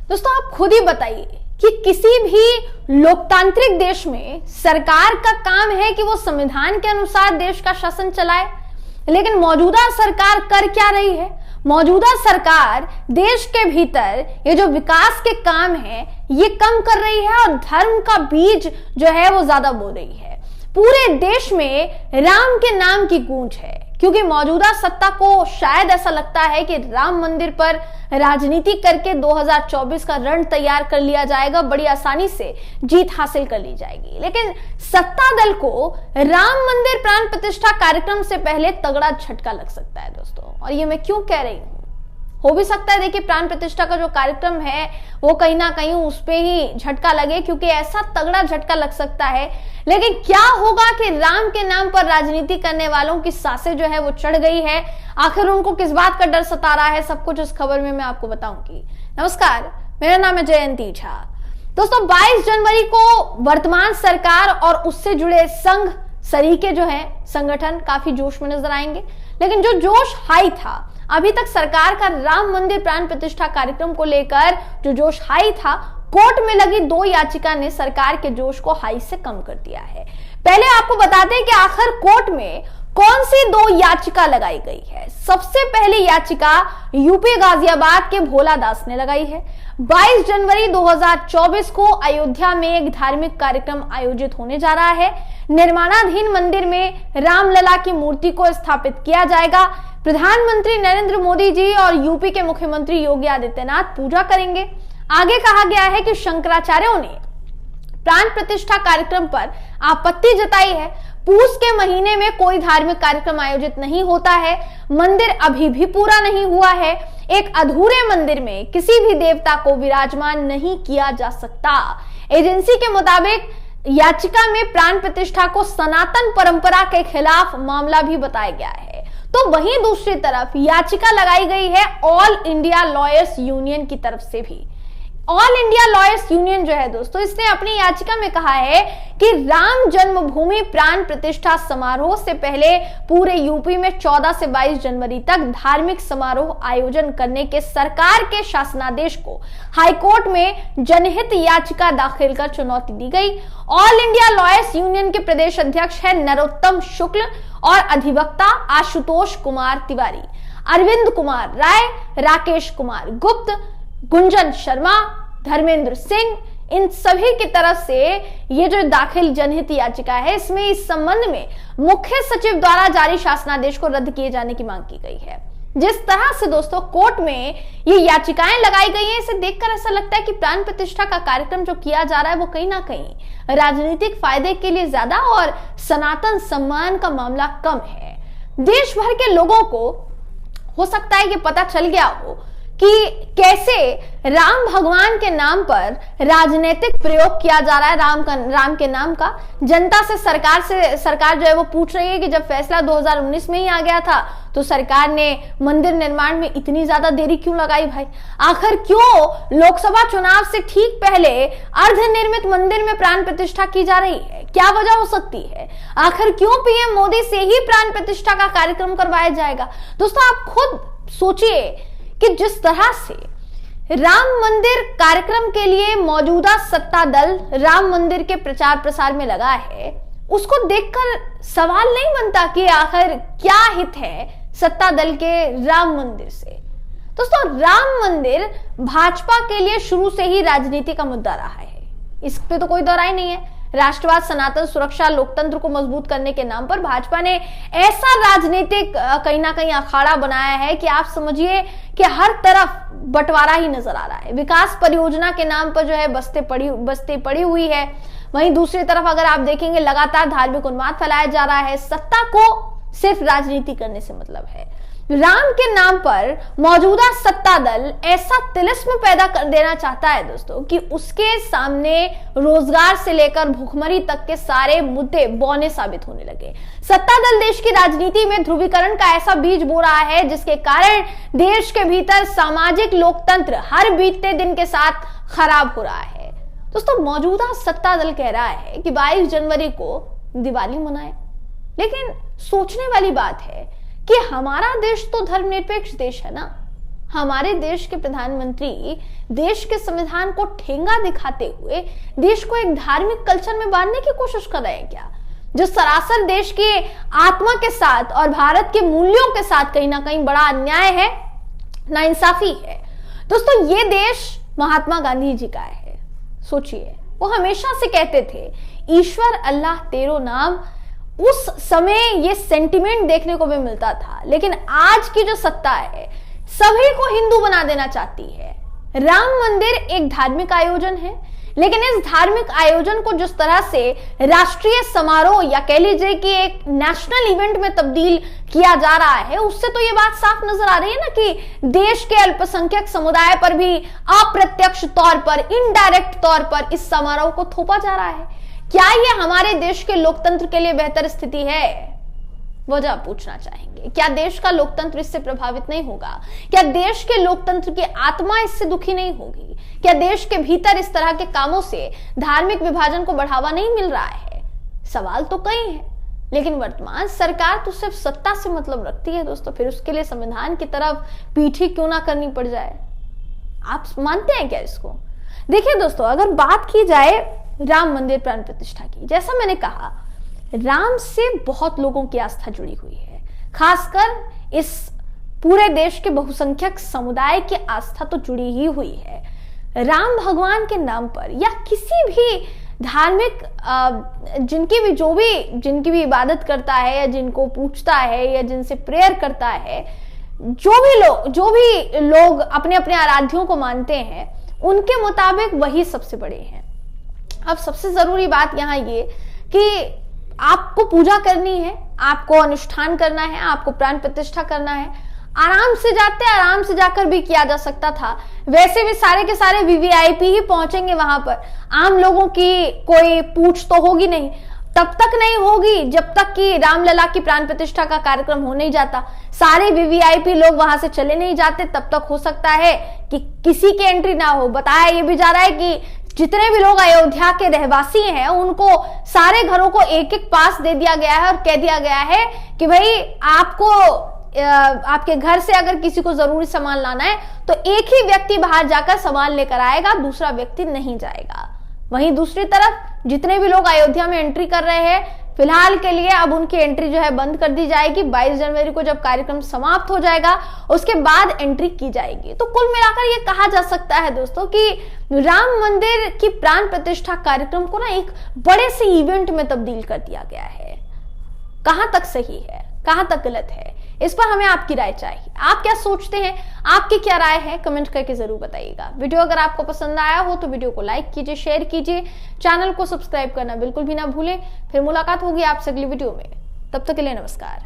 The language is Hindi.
दोस्तों आप खुद ही बताइए कि किसी भी लोकतांत्रिक देश में सरकार का काम है कि वो संविधान के अनुसार देश का शासन चलाए, लेकिन मौजूदा सरकार कर क्या रही है? मौजूदा सरकार देश के भीतर ये जो विकास के काम है ये कम कर रही है और धर्म का बीज जो है वो ज्यादा बो रही है। पूरे देश में राम के नाम की गूंज है, क्योंकि मौजूदा सत्ता को शायद ऐसा लगता है कि राम मंदिर पर राजनीति करके 2024 का रण तैयार कर लिया जाएगा, बड़ी आसानी से जीत हासिल कर ली जाएगी। लेकिन सत्ता दल को राम मंदिर प्राण प्रतिष्ठा कार्यक्रम से पहले तगड़ा झटका लग सकता है दोस्तों। और ये मैं क्यों कह रही हूं? हो भी सकता है देखिए प्राण प्रतिष्ठा का जो कार्यक्रम है वो कहीं ना कहीं उस पे ही झटका लगे, क्योंकि ऐसा तगड़ा झटका लग सकता है। लेकिन क्या होगा कि राम के नाम पर राजनीति करने वालों की सांसें जो है वो चढ़ गई है, आखिर उनको किस बात का डर सता रहा है, सब कुछ इस खबर में मैं आपको बताऊंगी। नमस्कार, मेरा नाम है जयंती झा। दोस्तों 22 जनवरी को वर्तमान सरकार और उससे जुड़े संघ सरीके जो है संगठन काफी जोश में नजर आएंगे, लेकिन जो जोश हाई था अभी तक सरकार का राम मंदिर प्राण प्रतिष्ठा कार्यक्रम को लेकर जो जोश हाई था, कोर्ट में लगी 2 याचिका ने सरकार के जोश को हाई से कम कर दिया है। पहले आपको बताते हैं कि आखिर कोर्ट में कौन सी 2 याचिका लगाई गई है। सबसे पहली याचिका यूपी गाजियाबाद के भोला दास ने लगाई है। 22 जनवरी 2024 को अयोध्या में एक धार्मिक कार्यक्रम आयोजित होने जा रहा है। निर्माणाधीन मंदिर में रामलला की मूर्ति को स्थापित किया जाएगा। प्रधानमंत्री नरेंद्र मोदी जी और यूपी के मुख्यमंत्री योगी आदित्यनाथ पूजा करेंगे। आगे कहा गया है कि शंकराचार्यों ने प्राण प्रतिष्ठा कार्यक्रम पर आपत्ति जताई है। पूस के महीने में कोई धार्मिक कार्यक्रम आयोजित नहीं होता है। मंदिर अभी भी पूरा नहीं हुआ है। एक अधूरे मंदिर में किसी भी देवता को विराजमान नहीं किया जा सकता। एजेंसी के मुताबिक याचिका में प्राण प्रतिष्ठा को सनातन परंपरा के खिलाफ मामला भी बताया गया है। तो वहीं दूसरी तरफ याचिका लगाई गई है ऑल इंडिया लॉयर्स यूनियन की तरफ से भी। ऑल इंडिया लॉयर्स यूनियन जो है दोस्तों, इसने अपनी याचिका में कहा है कि राम जन्मभूमि प्राण प्रतिष्ठा समारोह से पहले पूरे यूपी में 14 से 22 जनवरी तक धार्मिक समारोह आयोजन करने के सरकार के शासनादेश को हाईकोर्ट में जनहित याचिका दाखिल कर चुनौती दी गई। ऑल इंडिया लॉयर्स यूनियन के प्रदेश अध्यक्ष है नरोत्तम शुक्ल और अधिवक्ता आशुतोष कुमार तिवारी, अरविंद कुमार राय, राकेश कुमार गुप्त, गुंजन शर्मा, धर्मेंद्र सिंह, इन सभी की तरफ से ये जो दाखिल जनहित याचिका है, इसमें इस संबंध में मुख्य सचिव द्वारा जारी शासनादेश को रद्द किए जाने की मांग की गई है। जिस तरह से दोस्तों कोर्ट में ये याचिकाएं लगाई गई हैं, इसे देखकर ऐसा लगता है कि प्राण प्रतिष्ठा का कार्यक्रम जो किया जा रहा है वो कहीं ना कहीं राजनीतिक फायदे के लिए ज्यादा और सनातन सम्मान का मामला कम है। देश भर के लोगों को हो सकता है कि पता चल गया हो कि कैसे राम भगवान के नाम पर राजनीतिक प्रयोग किया जा रहा है। राम के नाम का जनता से सरकार जो है वो पूछ रही है कि जब फैसला 2019 में ही आ गया था तो सरकार ने मंदिर निर्माण में इतनी ज्यादा देरी क्यों लगाई भाई? आखिर क्यों लोकसभा चुनाव से ठीक पहले अर्धनिर्मित मंदिर में प्राण प्रतिष्ठा की जा रही है? क्या वजह हो सकती है? आखिर क्यों पीएम मोदी से ही प्राण प्रतिष्ठा का कार्यक्रम करवाया जाएगा? दोस्तों आप खुद सोचिए कि जिस तरह से राम मंदिर कार्यक्रम के लिए मौजूदा सत्ता दल राम मंदिर के प्रचार प्रसार में लगा है, उसको देखकर सवाल नहीं बनता कि आखिर क्या हित है सत्ता दल के राम मंदिर से। दोस्तों राम मंदिर भाजपा के लिए शुरू से ही राजनीति का मुद्दा रहा है, इस पे तो कोई दो राय नहीं है। राष्ट्रवाद, सनातन, सुरक्षा, लोकतंत्र को मजबूत करने के नाम पर भाजपा ने ऐसा राजनीतिक कहीं ना कहीं अखाड़ा बनाया है कि आप समझिए कि हर तरफ बंटवारा ही नजर आ रहा है। विकास परियोजना के नाम पर जो है बस्ती पड़ी हुई है। वहीं दूसरी तरफ अगर आप देखेंगे लगातार धार्मिक उन्माद फैलाया जा रहा है। सत्ता को सिर्फ राजनीति करने से मतलब है। राम के नाम पर मौजूदा सत्ता दल ऐसा तिलिस्म पैदा कर देना चाहता है दोस्तों कि उसके सामने रोजगार से लेकर भुखमरी तक के सारे मुद्दे बौने साबित होने लगे। सत्ता दल देश की राजनीति में ध्रुवीकरण का ऐसा बीज बो रहा है जिसके कारण देश के भीतर सामाजिक लोकतंत्र हर बीतते दिन के साथ खराब हो रहा है। दोस्तों मौजूदा सत्ता दल कह रहा है कि 22 जनवरी को दिवाली मनाएं, लेकिन सोचने वाली बात है कि हमारा देश तो धर्मनिरपेक्ष देश है ना। हमारे देश के प्रधानमंत्री देश के संविधान को ठेंगा दिखाते हुए देश को एक धार्मिक कल्चर में बांधने की कोशिश कर रहे हैं क्या, जो सरासर देश की आत्मा के साथ और भारत के मूल्यों के साथ कहीं ना कहीं बड़ा अन्याय है, नाइंसाफी है। दोस्तों, ये देश महात्मा गांधी जी का है। सोचिए, वो हमेशा से कहते थे ईश्वर अल्लाह तेरो नाम। उस समय ये सेंटिमेंट देखने को भी मिलता था, लेकिन आज की जो सत्ता है सभी को हिंदू बना देना चाहती है। राम मंदिर एक धार्मिक आयोजन है, लेकिन इस धार्मिक आयोजन को जिस तरह से राष्ट्रीय समारोह या कह लीजिए कि एक नेशनल इवेंट में तब्दील किया जा रहा है, उससे तो ये बात साफ नजर आ रही है ना कि देश के अल्पसंख्यक समुदाय पर भी अप्रत्यक्ष तौर पर, इनडायरेक्ट तौर पर इस समारोह को थोपा जा रहा है। क्या ये हमारे देश के लोकतंत्र के लिए बेहतर स्थिति है? वजह पूछना चाहेंगे। क्या देश का लोकतंत्र इससे प्रभावित नहीं होगा? क्या देश के लोकतंत्र की आत्मा इससे दुखी नहीं होगी? क्या देश के भीतर इस तरह के कामों से धार्मिक विभाजन को बढ़ावा नहीं मिल रहा है? सवाल तो कई हैं, लेकिन वर्तमान सरकार तो सिर्फ सत्ता से मतलब रखती है दोस्तों, फिर उसके लिए संविधान की तरफ पीठी क्यों ना करनी पड़ जाए? आप मानते हैं क्या इसको? देखिए दोस्तों, अगर बात की जाए राम मंदिर प्राण प्रतिष्ठा की, जैसा मैंने कहा, राम से बहुत लोगों की आस्था जुड़ी हुई है, खासकर इस पूरे देश के बहुसंख्यक समुदाय की आस्था तो जुड़ी ही हुई है। राम भगवान के नाम पर या किसी भी धार्मिक जिनकी भी इबादत करता है या जिनको पूछता है या जिनसे प्रेयर करता है, जो भी लोग अपने अपने आराध्यों को मानते हैं, उनके मुताबिक वही सबसे बड़े हैं। अब सबसे जरूरी बात यहाँ ये कि आपको पूजा करनी है, आपको अनुष्ठान करना है, आपको प्राण प्रतिष्ठा करना है, आराम से जाकर भी किया जा सकता था। वैसे भी सारे के सारे वीवीआईपी ही पहुंचेंगे वहां पर, आम लोगों की कोई पूछ तो होगी नहीं। तब तक नहीं होगी जब तक कि रामलला की प्राण प्रतिष्ठा का कार्यक्रम हो नहीं जाता, सारे वीवीआईपी लोग वहां से चले नहीं जाते, तब तक हो सकता है कि किसी की एंट्री ना हो। बताया ये भी जा रहा है कि जितने भी लोग अयोध्या के रहवासी हैं, उनको सारे घरों को एक एक पास दे दिया गया है और कह दिया गया है कि भाई आपके घर से अगर किसी को जरूरी सामान लाना है तो एक ही व्यक्ति बाहर जाकर सामान लेकर आएगा, दूसरा व्यक्ति नहीं जाएगा। वहीं दूसरी तरफ जितने भी लोग अयोध्या में एंट्री कर रहे हैं, फिलहाल के लिए अब उनकी एंट्री जो है बंद कर दी जाएगी। 22 जनवरी को जब कार्यक्रम समाप्त हो जाएगा उसके बाद एंट्री की जाएगी। तो कुल मिलाकर ये कहा जा सकता है दोस्तों कि राम मंदिर की प्राण प्रतिष्ठा कार्यक्रम को ना एक बड़े से इवेंट में तब्दील कर दिया गया है। कहां तक सही है, कहां तक गलत है, इस पर हमें आपकी राय चाहिए। आप क्या सोचते हैं, आपकी क्या राय है, कमेंट करके जरूर बताइएगा। वीडियो अगर आपको पसंद आया हो तो वीडियो को लाइक कीजिए, शेयर कीजिए, चैनल को सब्सक्राइब करना बिल्कुल भी ना भूलें। फिर मुलाकात होगी आपसे अगली वीडियो में, तब तक के लिए नमस्कार।